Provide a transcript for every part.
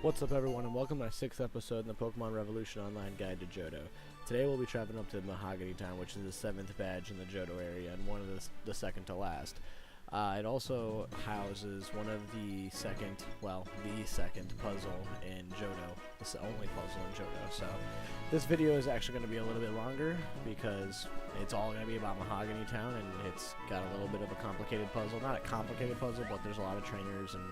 What's up everyone and welcome to my 6th episode in the Pokemon Revolution Online Guide to Johto. Today we'll be traveling up to Mahogany Town, which is the 7th badge in the Johto area and one of the second to last. It also houses one of the second puzzle in Johto. It's the only puzzle in Johto. So this video is actually going to be a little bit longer because it's all going to be about Mahogany Town, and it's got a little bit of a complicated puzzle. Not a complicated puzzle, but there's a lot of trainers and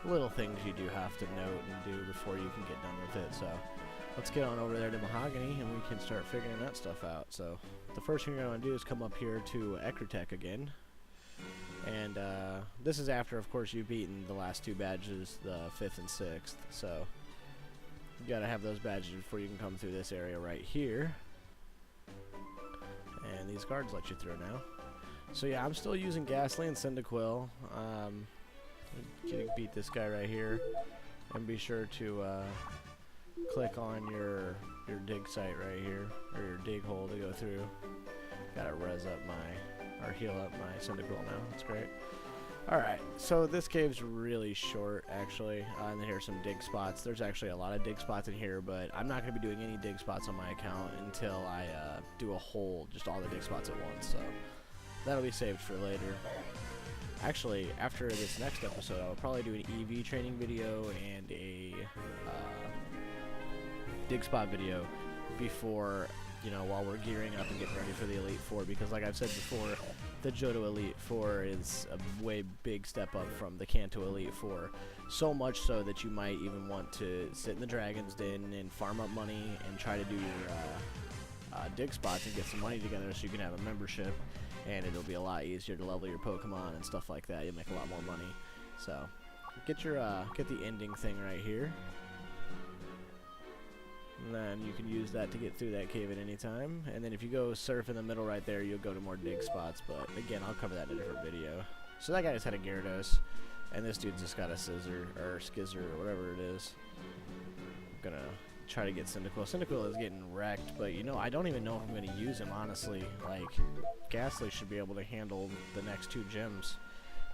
little things you do have to note and do before you can get done with it. So let's get on over there to Mahogany and we can start figuring that stuff out. So the first thing you're going to do is come up here to Ecrotech again, and this is after, of course, you've beaten the last two badges, the 5th and 6th. So you got to have those badges before you can come through this area right here, and these guards let you through now. So yeah, I'm still using Ghastly and Cyndaquil. Beat this guy right here, and be sure to click on your dig site right here, or your dig hole to go through. Gotta res up or heal up my Cyndaquil now. That's great. Alright, so this cave's really short actually, and then here's some dig spots. There's actually a lot of dig spots in here, but I'm not going to be doing any dig spots on my account until I do just all the dig spots at once, so that'll be saved for later. Actually, after this next episode, I'll probably do an EV training video and a dig spot video before, while we're gearing up and getting ready for the Elite Four, because like I've said before, the Johto Elite Four is a way big step up from the Kanto Elite Four. So much so that you might even want to sit in the Dragon's Den and farm up money and try to do your dig spots and get some money together so you can have a membership. And it'll be a lot easier to level your Pokemon and stuff like that. You'll make a lot more money. So get the ending thing right here, and then you can use that to get through that cave at any time. And then if you go surf in the middle right there, you'll go to more dig spots. But again, I'll cover that in a different video. So that guy just had a Gyarados, and this dude's just got a Skizzer or whatever it is. I'm gonna try to get Cyndaquil. Cyndaquil is getting wrecked, but I don't even know if I'm going to use him, honestly. Like, Ghastly should be able to handle the next two gyms,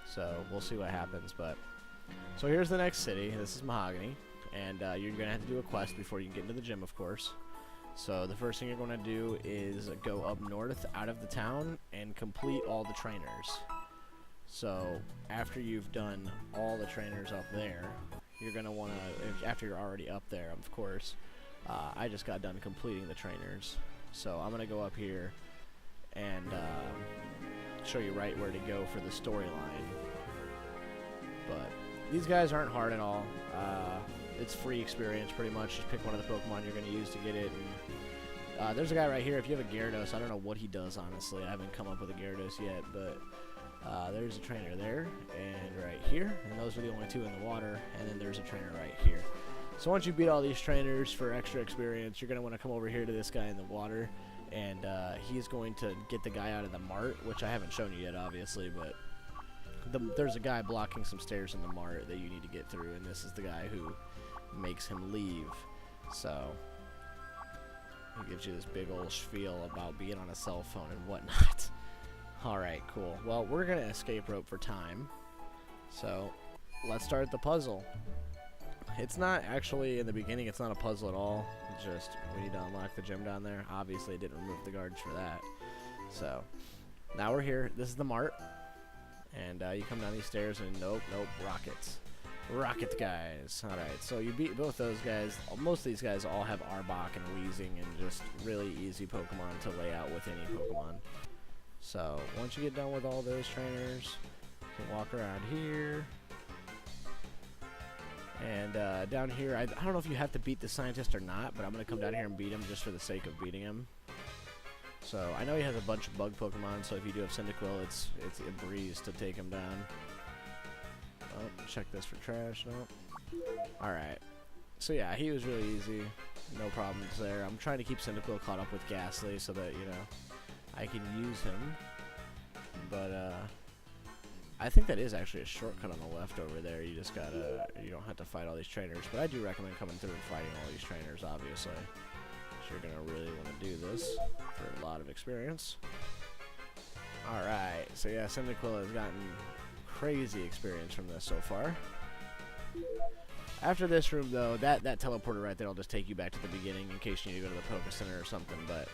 so we'll see what happens. But so here's the next city. This is Mahogany, and you're going to have to do a quest before you can get into the gym, of course. So the first thing you're going to do is go up north out of the town and complete all the trainers. So after you've done all the trainers up there, you're going to want to, after you're already up there, of course, I just got done completing the trainers. So I'm going to go up here and show you right where to go for the storyline. But these guys aren't hard at all. It's free experience pretty much. Just pick one of the Pokemon you're going to use to get it. And, there's a guy right here. If you have a Gyarados, I don't know what he does, honestly. I haven't come up with a Gyarados yet, but there's a trainer there and right here, and those are the only two in the water, and then there's a trainer right here. So once you beat all these trainers for extra experience, you're going to want to come over here to this guy in the water, and he's going to get the guy out of the mart, which I haven't shown you yet, obviously, but there's a guy blocking some stairs in the mart that you need to get through, and this is the guy who makes him leave. So he gives you this big old spiel about being on a cell phone and whatnot. Alright, cool. Well, we're going to escape rope for time. So, let's start the puzzle. It's not actually, in the beginning, it's not a puzzle at all. It's just, we need to unlock the gym down there. Obviously, it didn't remove the guards for that. So, now we're here. This is the mart. And you come down these stairs and nope, rockets. Rocket guys. Alright, so you beat both those guys. Most of these guys all have Arbok and Weezing and just really easy Pokemon to lay out with any Pokemon. So, once you get done with all those trainers, you can walk around here. And down here, I don't know if you have to beat the scientist or not, but I'm going to come down here and beat him just for the sake of beating him. So, I know he has a bunch of bug Pokemon, so if you do have Cyndaquil, it's a breeze to take him down. Oh, check this for trash. Nope. Alright. So, yeah, he was really easy. No problems there. I'm trying to keep Cyndaquil caught up with Ghastly so that, I can use him, but I think that is actually a shortcut on the left over there. You just gotta, you don't have to fight all these trainers, but I do recommend coming through and fighting all these trainers, obviously. So you're gonna really want to do this for a lot of experience. Alright, so yeah, Cyndaquil has gotten crazy experience from this so far. After this room, though, that teleporter right there will just take you back to the beginning in case you need to go to the Poke Center or something. But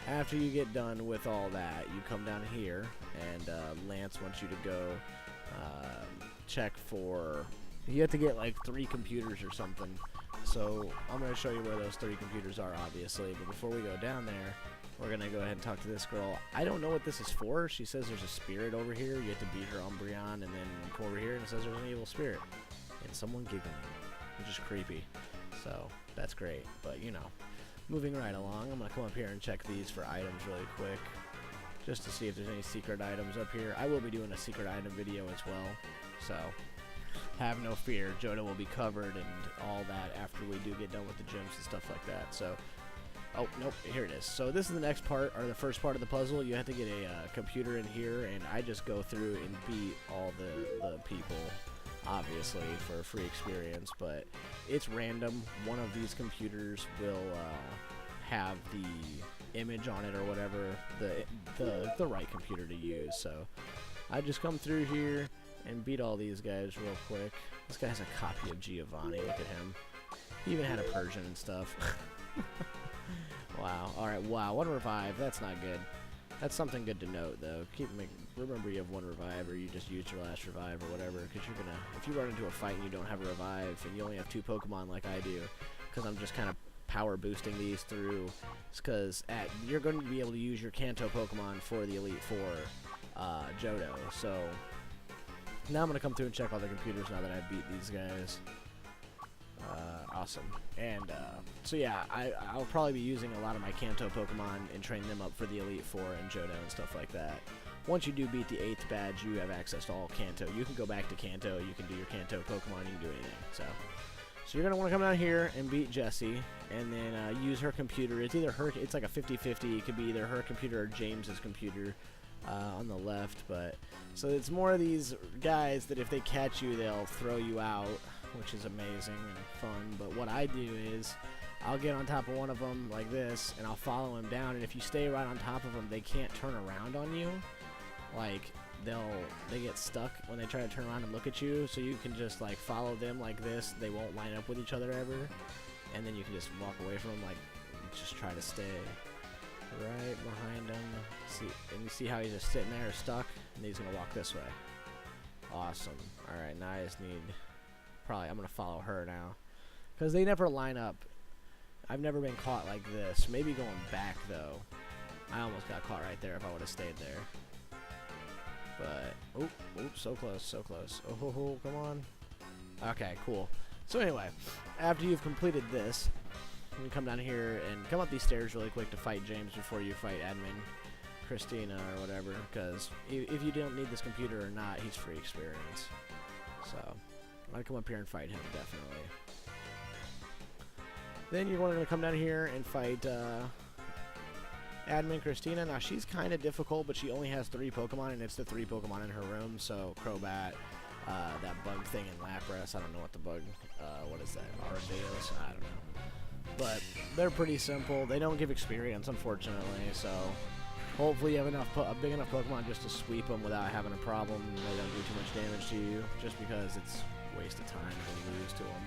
after you get done with all that, you come down here, and Lance wants you to go check for... You have to get like 3 computers or something. So I'm going to show you where those 3 computers are, obviously. But before we go down there, we're going to go ahead and talk to this girl. I don't know what this is for. She says there's a spirit over here. You have to beat her Umbreon, and then come over here, and it says there's an evil spirit. And someone giggling, which is creepy. So that's great. But, you know, moving right along, I'm going to come up here and check these for items really quick, just to see if there's any secret items up here. I will be doing a secret item video as well, so have no fear. Jhoto will be covered and all that after we do get done with the gyms and stuff like that. So, oh, nope, here it is. So this is the next part, or the first part of the puzzle. You have to get a computer in here, and I just go through and beat all the people, obviously, for a free experience, but it's random. One of these computers will have the image on it or whatever, the right computer to use. So I just come through here and beat all these guys real quick. This guy has a copy of Giovanni. Look at him. He even had a Persian and stuff. Wow. Alright, wow. 1 revive. That's not good. That's something good to note, though. Remember you have 1 revive, or you just used your last revive or whatever, because you're gonna... If you run into a fight and you don't have a revive, and you only have 2 Pokemon like I do, because I'm just kind of power boosting these through, because you're going to be able to use your Kanto Pokemon for the Elite Four, Jhoto. So now I'm going to come through and check all the computers now that I beat these guys. Awesome. And so yeah, I'll probably be using a lot of my Kanto Pokemon and train them up for the Elite Four and Jhoto and stuff like that. Once you do beat the 8th badge, you have access to all Kanto. You can go back to Kanto, you can do your Kanto Pokemon, you can do anything. So you're going to want to come down here and beat Jessie, and then use her computer. It's either her, it's like a 50-50. It could be either her computer or James's computer on the left. But so it's more of these guys that if they catch you, they'll throw you out, which is amazing and fun. But what I do is I'll get on top of one of them like this, and I'll follow him down. And if you stay right on top of them, they can't turn around on you. Like, they get stuck when they try to turn around and look at you, so you can just like follow them like this. They won't line up with each other ever, and then you can just walk away from them, like just try to stay right behind them. See, and you see how he's just sitting there stuck, and he's gonna walk this way. Awesome. All right, now I just need I'm gonna follow her now, because they never line up. I've never been caught like this. Maybe going back though. I almost got caught right there if I would have stayed there. But, oh, so close, so close. Oh, come on. Okay, cool. So anyway, after you've completed this, you can come down here and come up these stairs really quick to fight James before you fight Admin Christina or whatever, because if you don't need this computer or not, he's free experience. So, I'm going to come up here and fight him, definitely. Then you're going to come down here and fight, Admin Christina. Now she's kind of difficult, but she only has 3 Pokemon, and it's the 3 Pokemon in her room. So Crobat, that bug thing, and Lapras. I don't know what the bug. What is that? Arceus? I don't know. But they're pretty simple. They don't give experience, unfortunately. So hopefully you have a big enough Pokemon just to sweep them without having a problem. They don't do too much damage to you, just because it's a waste of time to lose to them.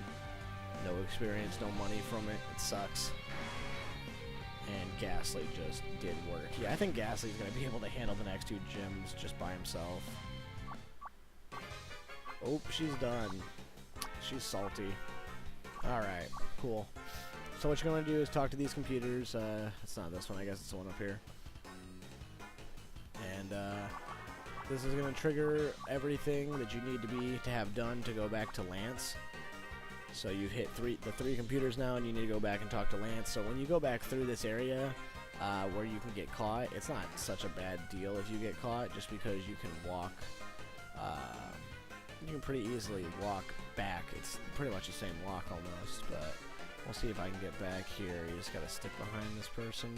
No experience, no money from it. It sucks. And Ghastly just did work. Yeah, I think Ghastly's going to be able to handle the next 2 gyms just by himself. Oh, she's done. She's salty. Alright, cool. So what you're going to do is talk to these computers. It's not this one, I guess it's the one up here. And this is going to trigger everything that you need to have done to go back to Lance. So you've hit the 3 computers now, and you need to go back and talk to Lance. So when you go back through this area where you can get caught, it's not such a bad deal if you get caught, just because you can walk. You can pretty easily walk back. It's pretty much the same walk almost, but we'll see if I can get back here. You just gotta stick behind this person.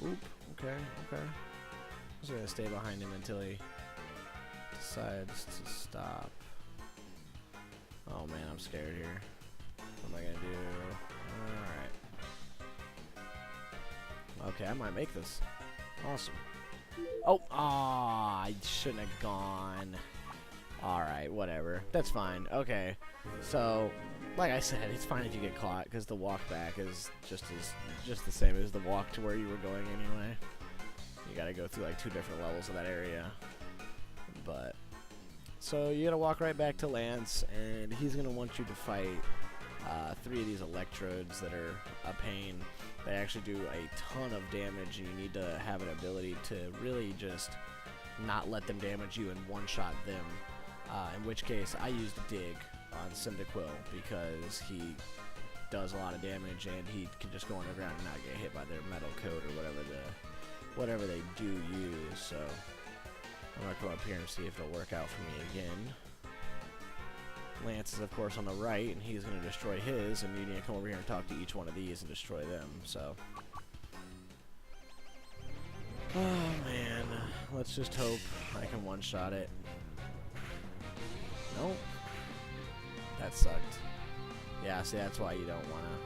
Oop. Okay. Okay. I'm just gonna stay behind him until he decides to stop. Oh man, I'm scared here. What am I gonna do? Alright. Okay, I might make this. Awesome. Oh, I shouldn't have gone. Alright, whatever. That's fine. Okay. So, like I said, it's fine if you get caught, because the walk back is just the same as the walk to where you were going anyway. You gotta go through like 2 different levels of that area. But, so you gotta walk right back to Lance, and he's gonna want you to fight 3 of these electrodes that are a pain. They actually do a ton of damage, and you need to have an ability to really just not let them damage you and one-shot them. In which case, I used Dig on Cyndaquil because he does a lot of damage and he can just go underground and not get hit by their metal coat or whatever they do use. So I'm gonna come up here and see if it'll work out for me again. Lance is of course on the right, and he's gonna destroy his, and you need to come over here and talk to each one of these and destroy them. So, oh man, let's just hope I can one-shot it. Nope. That sucked. Yeah, see, that's why you don't wanna.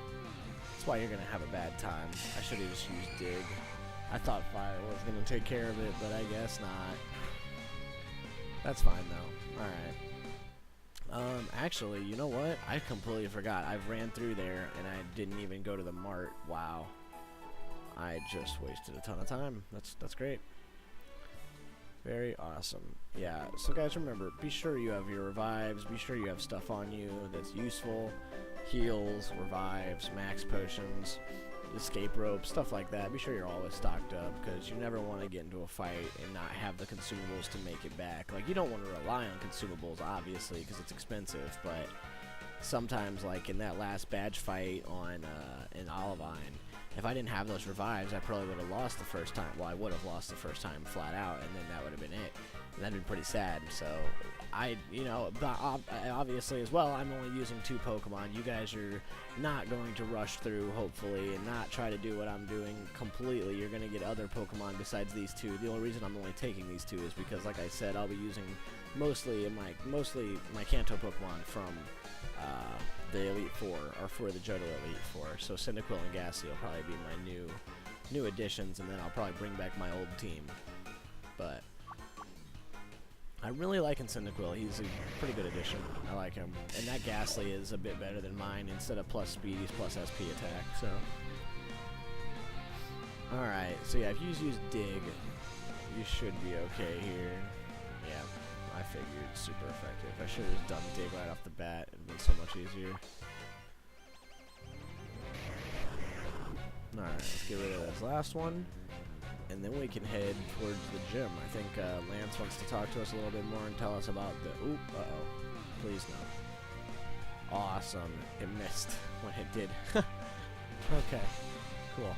That's why you're gonna have a bad time. I should have just used Dig. I thought Fire was gonna take care of it, but I guess not. That's fine though. Alright. Actually, you know what? I completely forgot. I ran through there and I didn't even go to the mart. Wow. I just wasted a ton of time. That's great. Very awesome. Yeah, so guys, remember, be sure you have your revives, be sure you have stuff on you that's useful, heals, revives, max potions, escape ropes, stuff like that. Be sure you're always stocked up, because you never want to get into a fight and not have the consumables to make it back. Like, you don't want to rely on consumables, obviously, because it's expensive, but sometimes, like in that last badge fight on in Olivine, if I didn't have those revives, I probably would have lost the first time. Well, I would have lost the first time flat out, and then that would have been it. And that'd been pretty sad. So, obviously as well, I'm only using 2 Pokemon. You guys are not going to rush through, hopefully, and not try to do what I'm doing completely. You're going to get other Pokemon besides these 2. The only reason I'm only taking these 2 is because, like I said, I'll be using mostly my Kanto Pokemon from the Elite Four, or for the Jhoto Elite Four. So Cyndaquil and Ghastly will probably be my new additions, and then I'll probably bring back my old team. But I'm really liking Cyndaquil. He's a pretty good addition. I like him. And that Ghastly is a bit better than mine. Instead of plus speed, he's plus SP attack. So, alright. So yeah, if you use Dig, you should be okay here. Yeah. I figured super effective. I should have just done Dig right off the bat. It would have been so much easier. Alright, let's get rid of this last one. And then we can head towards the gym. I think Lance wants to talk to us a little bit more and tell us about the... Oop, uh-oh. Please no. Awesome. It missed when it did. Okay, cool.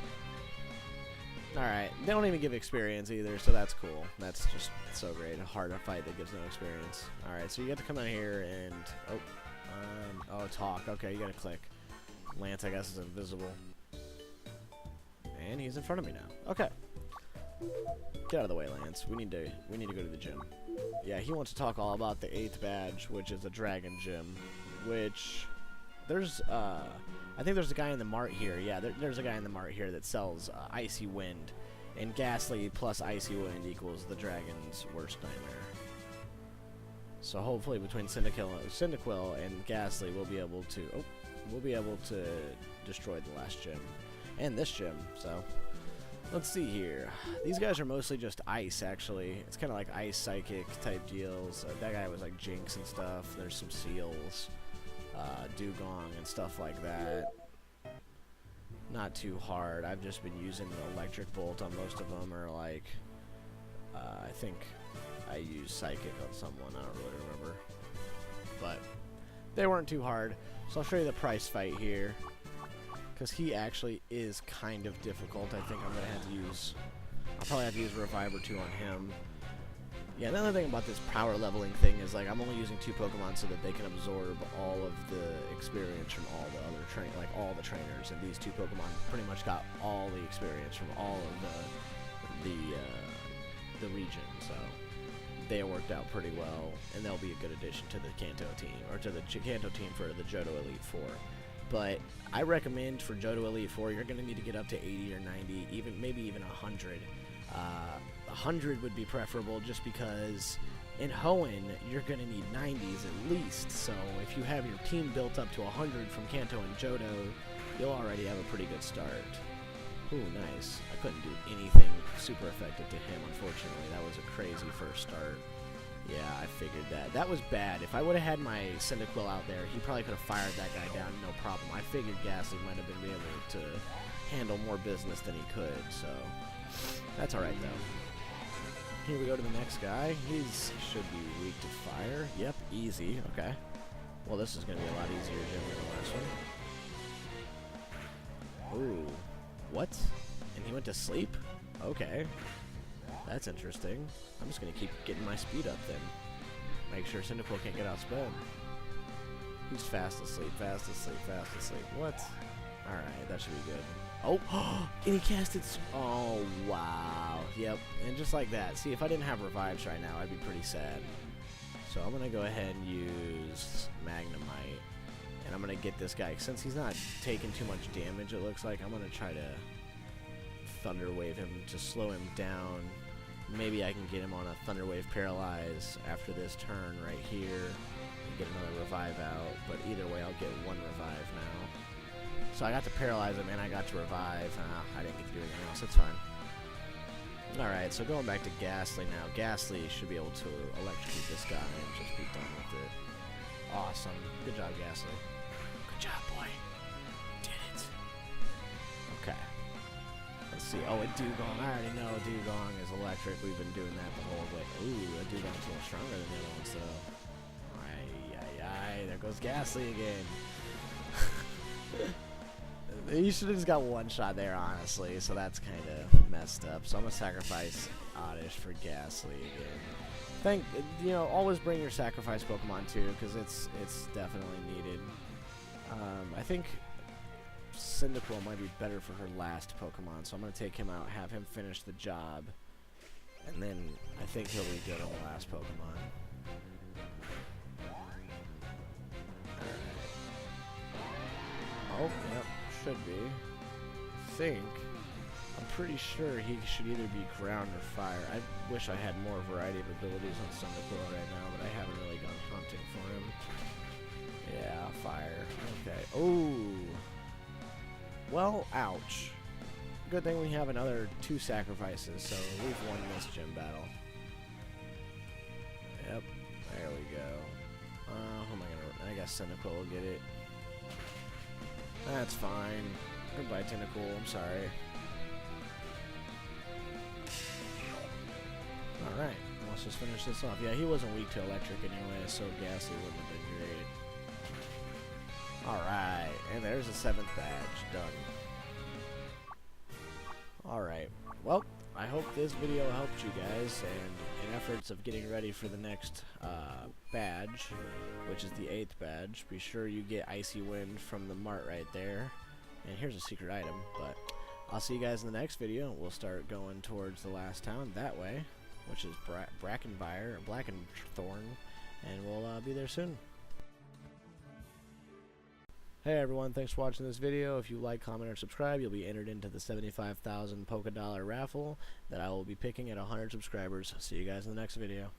Alright, they don't even give experience either, so that's cool. That's just so great. A harder fight that gives no experience. Alright, so you get to come out here and... Oh, talk. Okay, you gotta click. Lance, I guess, is invisible. And he's in front of me now. Okay. Get out of the way, Lance. We need to go to the gym. Yeah, he wants to talk all about the 8th badge, which is a dragon gym. Which... There's, I think there's a guy in the mart here. Yeah, there's a guy in the mart here that sells Icy Wind. And Ghastly plus Icy Wind equals the dragon's worst nightmare. So hopefully between Cyndaquil and Ghastly, we'll be able to destroy the last gym. And this gym, so... Let's see here. These guys are mostly just ice, actually. It's kind of like ice psychic type deals. That guy was like Jinx and stuff. There's some seals. Dugong and stuff like that. Not too hard. I've just been using the electric bolt on most of them, or like I think I used psychic on someone. I don't really remember, but they weren't too hard. So I'll show you the Pryce fight here, because he actually is kind of difficult. I think I'm gonna have to use. I'll probably have to use a revive or 2 on him. Yeah, another thing about this power leveling thing is, like, I'm only using 2 Pokemon so that they can absorb all of the experience from all the other all the trainers, and these 2 Pokemon pretty much got all the experience from all of the region, so they worked out pretty well, and they'll be a good addition to the Kanto team, or to the Kanto team for the Jhoto Elite Four. But I recommend for Jhoto Elite Four, you're going to need to get up to 80 or 90, maybe even 100. 100 would be preferable, just because In Hoenn, you're going to need 90s at least, so if you have your team built up to 100 from Kanto and Jhoto, you'll already have a pretty good start. Ooh, nice. I couldn't do anything super effective to him, unfortunately. That was a crazy first start. Yeah, I figured that. That was bad. If I would have had my Cyndaquil out there, he probably could have fired that guy down, no problem. I figured Ghastly might have been able to handle more business than he could, so that's alright, though. Here we go to the next guy. He should be weak to fire. Yep, easy. Okay. Well, this is going to be a lot easier than the last one. Ooh. What? And he went to sleep? Okay. That's interesting. I'm just going to keep getting my speed up then. Make sure Cyndaquil can't get outsped. He's fast asleep, fast asleep, fast asleep. What? Alright, that should be good. Oh! And he casted... Oh, wow. Yep. And just like that. See, if I didn't have revives right now, I'd be pretty sad. So I'm going to go ahead and use Magnemite. And I'm going to get this guy. Since he's not taking too much damage, it looks like, I'm going to try to Thunder Wave him to slow him down. Maybe I can get him on a Thunder Wave Paralyze after this turn right here and get another revive out, but either way I'll get one revive now. So I got to paralyze him and I got to revive. I didn't get to do anything else, it's fine. Alright, so going back to Ghastly now. Ghastly should be able to electrocute this guy and just be done with it. Awesome. Good job, Ghastly. Good job, boy. Did it. Okay. Let's see. Oh, a Dugong. I already know Dugong is electric. We've been doing that the whole way. Ooh, a Dugong's a little stronger than the other ones, though. There goes Ghastly again. You should have just got one shot there, honestly, so that's kind of messed up. So I'm going to sacrifice Oddish for Ghastly again. Always bring your sacrifice Pokemon, too, because it's definitely needed. I think Cyndaquil might be better for her last Pokemon, so I'm going to take him out, have him finish the job, and then I think he'll be good on the last Pokemon. Oh, yep, should be. I'm pretty sure he should either be ground or fire. I wish I had more variety of abilities on Cyndaquil right now, but I haven't really gone hunting for him. Yeah, fire. Okay. Oh. Well, ouch. Good thing we have another 2 sacrifices, so we've won this gym battle. Yep. There we go. Who am I gonna... I guess Cyndaquil will get it. That's fine. Goodbye, Tentacool. I'm sorry. Alright. Let's just finish this off. Yeah, he wasn't weak to electric anyway, so Ghastly wouldn't have been great. Alright. And there's the 7th badge. Done. Alright. Well, I hope this video helped you guys, and in efforts of getting ready for the next badge, which is the 8th badge, be sure you get Icy Wind from the mart right there. And here's a secret item, but I'll see you guys in the next video. We'll start going towards the last town that way, which is Brackenbyre, Blackenthorn, and we'll be there soon. Hey everyone, thanks for watching this video. If you like, comment, or subscribe, you'll be entered into the 75,000 Poké Dollar raffle that I will be picking at 100 subscribers. See you guys in the next video.